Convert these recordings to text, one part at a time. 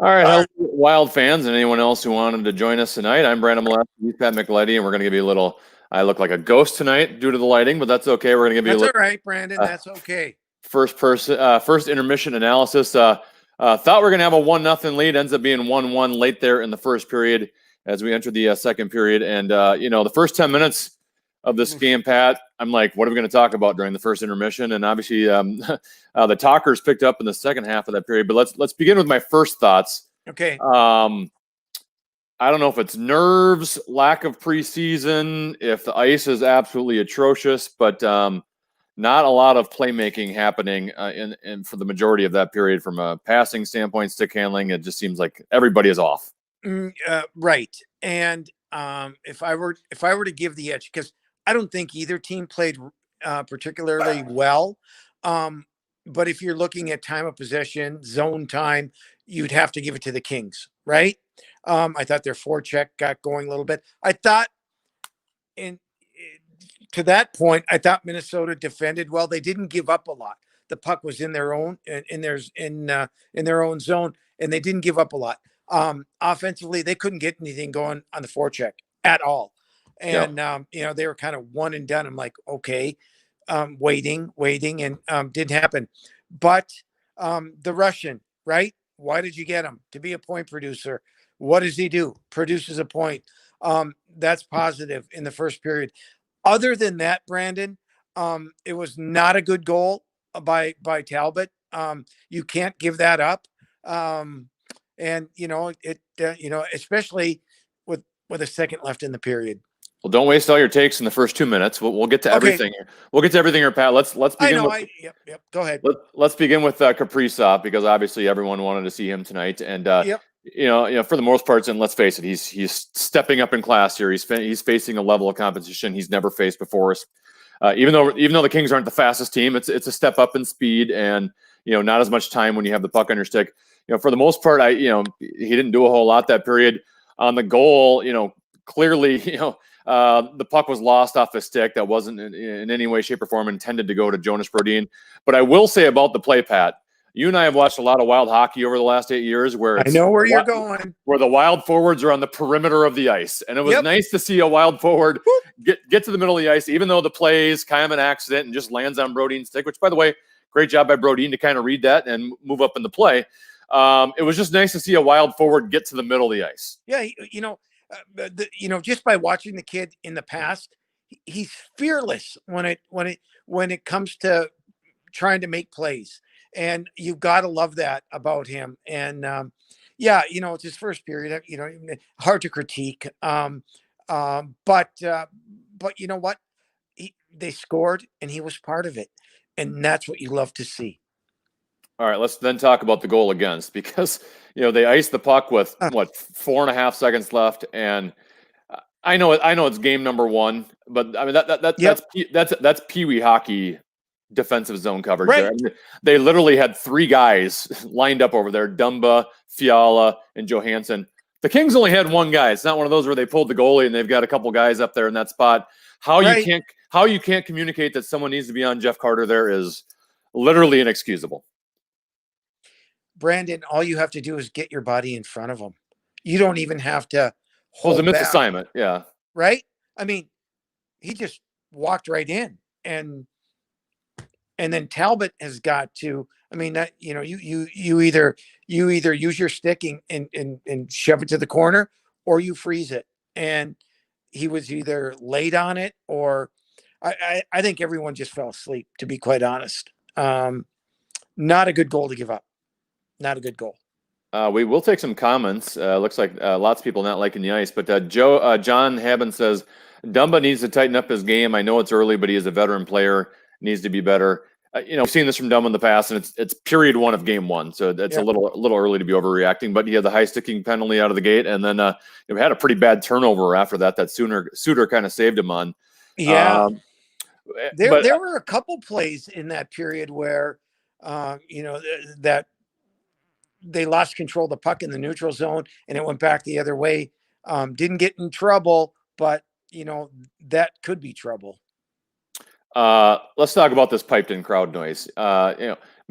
All right, hello, Wild fans and anyone else who wanted to join us tonight. I'm Brandon Mileski, he's Pat Micheletti, and we're going to give you a little. I look like a ghost tonight due to the lighting, but that's okay. We're going to give you a That's little. all right, Brandon. That's okay. First intermission analysis. Thought we are going to have a 1-0 lead. Ends up being 1-1 late there in the first period as we enter the second period. And the first 10 minutes of this game, Pat, I'm like, what are we going to talk about during the first intermission? And obviously, the talkers picked up in the second half of that period. But let's begin with my first thoughts. Okay. I don't know if it's nerves, lack of preseason, if the ice is absolutely atrocious, but not a lot of playmaking happening in for the majority of that period from a passing standpoint, stick handling. It just seems like everybody is off. Right. And if I were to give the edge, because I don't think either team played particularly well. But if you're looking at time of possession, zone time, you'd have to give it to the Kings, right? I thought their forecheck got going a little bit. I thought to that point, I thought Minnesota defended well. They didn't give up a lot. The puck was in their own in their own zone, and they didn't give up a lot. Offensively, they couldn't get anything going on the forecheck at all. And they were kind of one and done. I'm like, okay, waiting, and didn't happen. But the Russian, right? Why did you get him? To be a point producer. What does he do? Produces a point. That's positive in the first period. Other than that, Brandon, it was not a good goal by Talbot. You can't give that up. Especially with a second left in the period. Well, don't waste all your takes in the first 2 minutes. We'll get to everything. We'll get to everything here, Pat. Let's begin. Yep. Go ahead. Let's begin with Kaprizov, because obviously everyone wanted to see him tonight, and for the most part, and let's face it, he's stepping up in class here. He's facing a level of competition he's never faced before. Even though the Kings aren't the fastest team, it's a step up in speed, and not as much time when you have the puck on your stick. For the most part, he didn't do a whole lot that period. On the goal, clearly, the puck was lost off his stick. That wasn't in any way, shape, or form intended to go to Jonas Brodin. But I will say about the play, Pat, you and I have watched a lot of Wild hockey over the last 8 years where I know where you're going, where the Wild forwards are on the perimeter of the ice. And it was nice to see a Wild forward get to the middle of the ice, even though the play is kind of an accident and just lands on Brodin's stick, which, by the way, great job by Brodin to kind of read that and move up in the play. It was just nice to see a Wild forward get to the middle of the ice. Yeah, just by watching the kid in the past, he's fearless when it comes to trying to make plays. And you've got to love that about him. And it's his first period. Hard to critique. But you know what? They scored, and he was part of it, and that's what you love to see. All right, let's then talk about the goal against, because they iced the puck with 4.5 seconds left, and I know it's game number 1, but I mean that's Pee Wee hockey defensive zone coverage. Right. There. I mean, they literally had 3 guys lined up over there: Dumba, Fiala, and Johansson. The Kings only had 1 guy. It's not one of those where they pulled the goalie and they've got a couple guys up there in that spot. How you can't communicate that someone needs to be on Jeff Carter there is literally inexcusable. Brandon, all you have to do is get your body in front of him. You don't even have to hold a back. Assignment, yeah. Right? I mean, he just walked right in, and then Talbot has got to. I mean, that you either use your stick and shove it to the corner, or you freeze it. And he was either late on it, or I think everyone just fell asleep, to be quite honest. Not a good goal to give up. Not a good goal. We will take some comments. Looks like lots of people not liking the ice, but John Haben says Dumba needs to tighten up his game. I know it's early, but he is a veteran player, needs to be better. We've seen this from Dumba in the past, and it's period 1 of game 1, so it's a little early to be overreacting. But he had the high sticking penalty out of the gate, and then we had a pretty bad turnover after that. That Suter kind of saved him on. Yeah, there were a couple plays in that period where that they lost control of the puck in the neutral zone, and it went back the other way. Didn't get in trouble, but that could be trouble. Let's talk about this piped in crowd noise.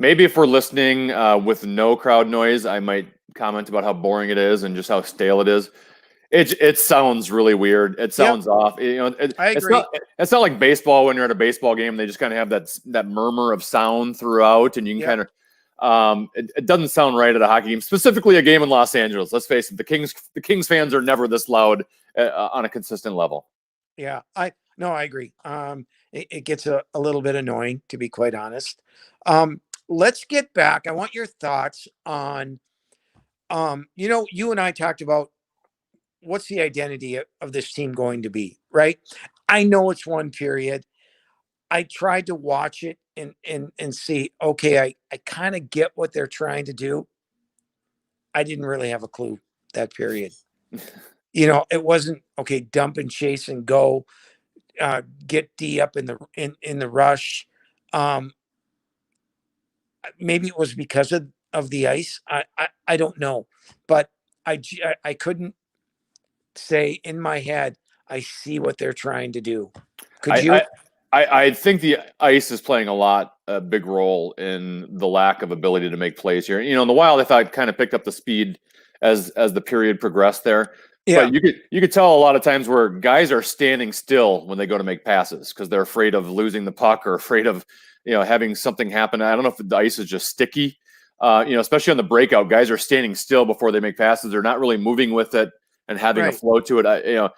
Maybe if we're listening with no crowd noise, I might comment about how boring it is and just how stale it is. It sounds really weird. It Yep, sounds off. I It's agree. not like baseball when you're at a baseball game. They just kind of have that murmur of sound throughout, and you can Yep. kind of it doesn't sound right at a hockey game, specifically a game in Los Angeles. Let's face it, the Kings fans are never this loud on a consistent level. Yeah, I agree. It gets a little bit annoying, to be quite honest. Let's get back. I want your thoughts on, you and I talked about what's the identity of this team going to be, right? I know it's one period. I tried to watch it and see, okay, I kind of get what they're trying to do. I didn't really have a clue that period. It wasn't okay, dump and chase and go, get D up in the rush. Um, Maybe it was because of the ice. I don't know, but I couldn't say in my head I see what they're trying to do. Could you? I think the ice is playing a big role in the lack of ability to make plays here. In the Wild, I thought kind of picked up the speed as the period progressed there. Yeah. But you could tell a lot of times where guys are standing still when they go to make passes because they're afraid of losing the puck or afraid of having something happen. I don't know if the ice is just sticky. Especially on the breakout, guys are standing still before they make passes. They're not really moving with it and having a flow to it. And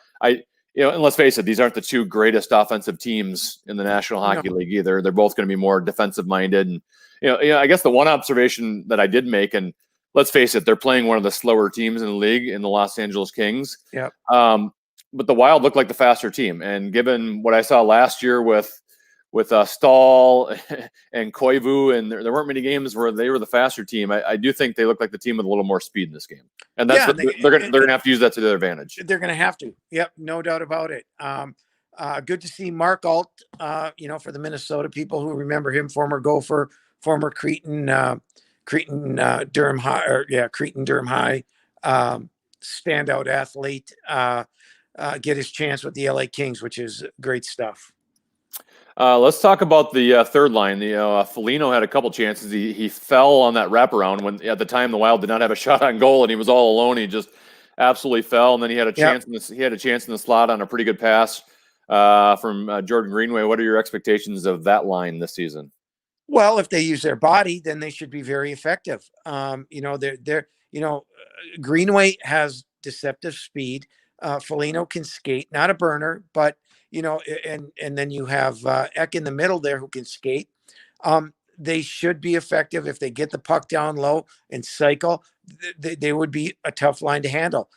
let's face it, these aren't the two greatest offensive teams in the National Hockey League either. They're both going to be more defensive minded. And I guess the one observation that I did make, and let's face it, they're playing one of the slower teams in the league in the Los Angeles Kings. Yeah. But the Wild looked like the faster team, and given what I saw last year with Stahl and Koivu, and there weren't many games where they were the faster team. I do think they look like the team with a little more speed in this game, and they're going to have to use that to their advantage. They're going to have to. Yep, no doubt about it. Good to see Mark Alt. For the Minnesota people who remember him, former Gopher, former Cretin Durham High, Cretin Durham High, standout athlete. Get his chance with the LA Kings, which is great stuff. Let's talk about the third line. Foligno had a couple chances. He fell on that wraparound when at the time the Wild did not have a shot on goal, and he was all alone. He just absolutely fell, and then he had a chance. He had a chance in the slot on a pretty good pass from Jordan Greenway. What are your expectations of that line this season? Well, if they use their body, then they should be very effective. Greenway has deceptive speed. Foligno can skate, not a burner, but and then you have Eck in the middle there who can skate. They should be effective if they get the puck down low and cycle. They would be a tough line to handle.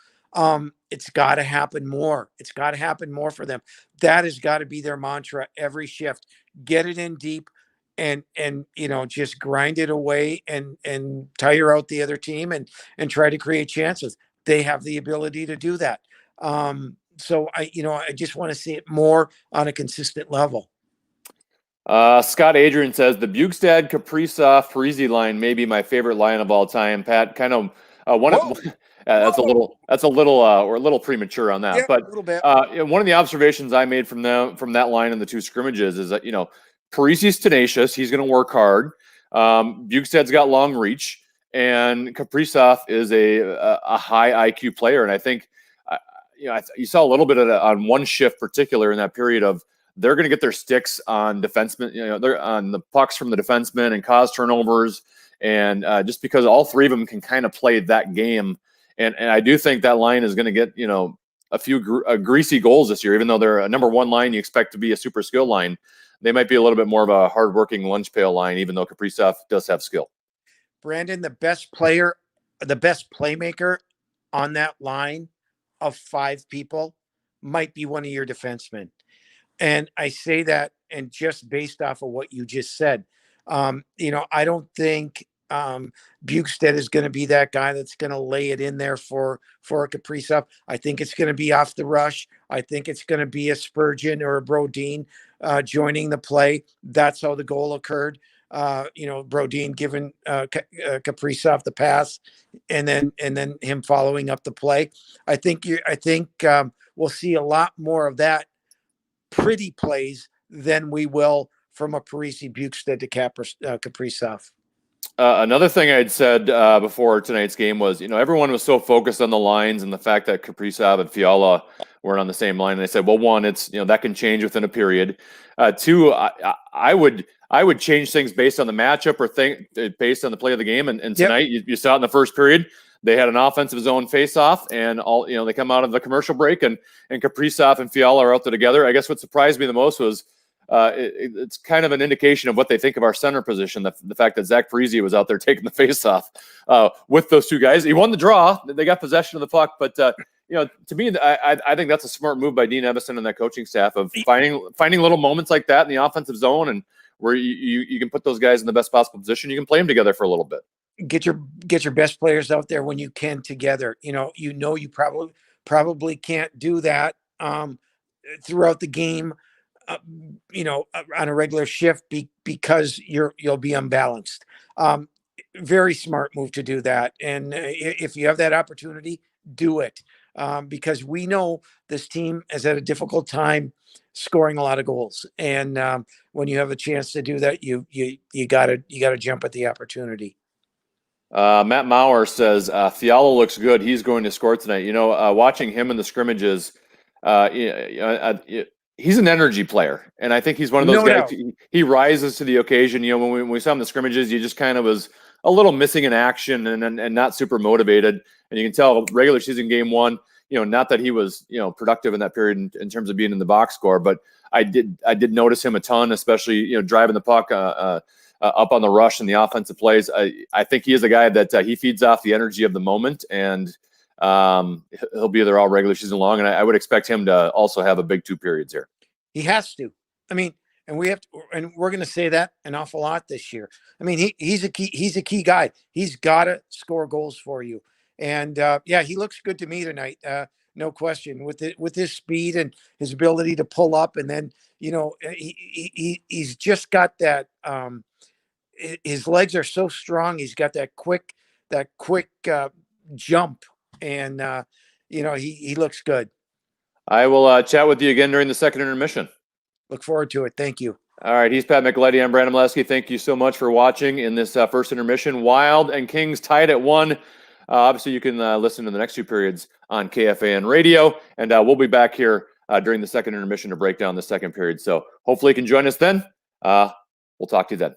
It's got to happen more. It's got to happen more for them. That has got to be their mantra every shift. Get it in deep and just grind it away and tire out the other team and try to create chances. They have the ability to do that. So I just want to see it more on a consistent level. Scott Adrian says the Bukestad Kaprizov Parisi line may be my favorite line of all time. Pat, kind of that's a little premature on that, but a little bit. One of the observations I made from that line in the two scrimmages is that Parisi's tenacious. He's going to work hard. Bukestad's got long reach, and Kaprizov is a high IQ player, and I think. You saw a little bit of that on one shift, particular in that period of they're going to get their sticks on defensemen. They're on the pucks from the defensemen and cause turnovers, and just because all three of them can kind of play that game, and I do think that line is going to get a few greasy goals this year. Even though they're a number one line, you expect to be a super skill line. They might be a little bit more of a hardworking lunch pail line, even though Kaprizov does have skill. Brandon, the best playmaker on that line of five people might be one of your defensemen. And I say that, and just based off of what you just said, I don't think Bukestad is going to be that guy that's going to lay it in there for a Kaprizov. I think it's going to be off the rush. I think it's going to be a Spurgeon or a Brodin joining the play. That's how the goal occurred. Brodin giving Kaprizov the pass, and then him following up the play. I think we'll see a lot more of that pretty plays than we will from a Parisi Bukestad to Kaprizov. Another thing I'd said before tonight's game was, everyone was so focused on the lines and the fact that Kaprizov and Fiala weren't on the same line. And they said, well, one, it's that can change within a period. Two, I would change things based on the matchup or based on the play of the game. And tonight, you saw it in the first period. They had an offensive zone face-off, and they come out of the commercial break, and Kaprizov and Fiala are out there together. I guess what surprised me the most was. It's kind of an indication of what they think of our center position. The fact that Zach Parise was out there taking the faceoff with those two guys. He won the draw. They got possession of the puck, but to me, I think that's a smart move by Dean Evison and that coaching staff of finding little moments like that in the offensive zone, and where you can put those guys in the best possible position. You can play them together for a little bit. Get your best players out there when you can together. You probably can't do that throughout the game. On a regular shift because you'll be unbalanced. Very smart move to do that. And if you have that opportunity, do it. Because we know this team has had a difficult time scoring a lot of goals. And when you have a chance to do that, you gotta jump at the opportunity. Matt Maurer says Fiala looks good. He's going to score tonight. Watching him in the scrimmages, he's an energy player, and I think he's one of those guys. He rises to the occasion. When we saw him in the scrimmages, you just kind of was a little missing in action and not super motivated. And you can tell regular season game one, not that he was productive in that period in terms of being in the box score, but I did notice him a ton, especially driving the puck up on the rush and the offensive plays. I think he is a guy that he feeds off the energy of the moment, and he'll be there all regular season long, and I would expect him to also have a big 2 periods here. He has to. I mean, and we're going to say that an awful lot this year. I mean, he's a key guy. He's got to score goals for you. And he looks good to me tonight. No question with his speed and his ability to pull up, and then he's just got that. His legs are so strong. He's got that quick jump. And, he looks good. I will chat with you again during the second intermission. Look forward to it. Thank you. All right. He's Pat Micheletti. I'm Brandon Mileski. Thank you so much for watching in this first intermission. Wild and Kings tied at 1. Obviously, you can listen to the next 2 periods on KFAN radio, and we'll be back here during the second intermission to break down the second period. So hopefully you can join us then. We'll talk to you then.